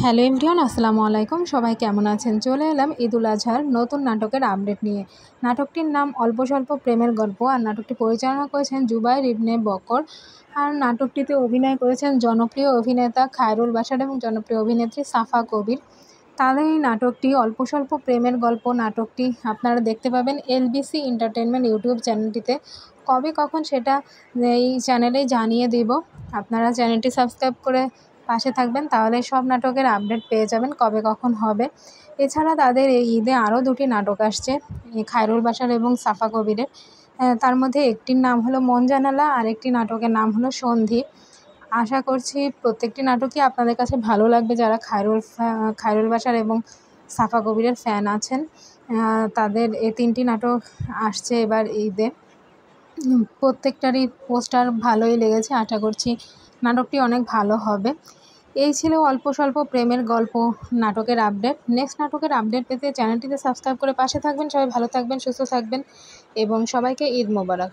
Hello everyone, আসসালামু আলাইকুম। সবাই কেমন আছেন? চলে এলাম ঈদুল আজহার নতুন নাটকের আপডেট নিয়ে। নাটকটির নাম অল্প স্বল্প প্রেমের গল্প, আর নাটকটি পরিচালনা করেছেন জুবায়ের ইবনে বকর। আর নাটকটিতে অভিনয় করেছেন জনপ্রিয় অভিনেতা খায়রুল বাশার এবং জনপ্রিয় অভিনেত্রী সাফা কবির। তাদের এই নাটকটি অল্প স্বল্প প্রেমের গল্প নাটকটি আপনারা দেখতে পাবেন এলবিসি এন্টারটেনমেন্ট ইউটিউব চ্যানেলটিতে। কবে কখন সেটা এই চ্যানেলেই জানিয়ে দিব। আপনারা চ্যানেলটি সাবস্ক্রাইব করে পাশে থাকবেন, তাহলে সব নাটকের আপডেট পেয়ে যাবেন কবে কখন হবে। এছাড়া তাদের এই ঈদে আরও দুটি নাটক আসছে, খায়রুল বাশার এবং সাফা কবিরের। তার মধ্যে একটির নাম হলো মন জানালা, আর একটি নাটকের নাম হলো সন্ধি। আশা করছি প্রত্যেকটি নাটকই আপনাদের কাছে ভালো লাগবে, যারা খায়রুল বাশার এবং সাফা কবিরের ফ্যান আছেন। তাদের এই তিনটি নাটক আসছে এবার ঈদে। প্রত্যেকটারই পোস্টার ভালোই লেগেছে, আশা করছি নাটকটি অনেক ভালো হবে। এই ছিল অল্প স্বল্প প্রেমের গল্প নাটকের আপডেট। নেক্সট নাটকের আপডেট পেতে চ্যানেলটিতে সাবস্ক্রাইব করে পাশে থাকবেন। সবাই ভালো থাকবেন, সুস্থ থাকবেন এবং সবাইকে ঈদ মোবারক।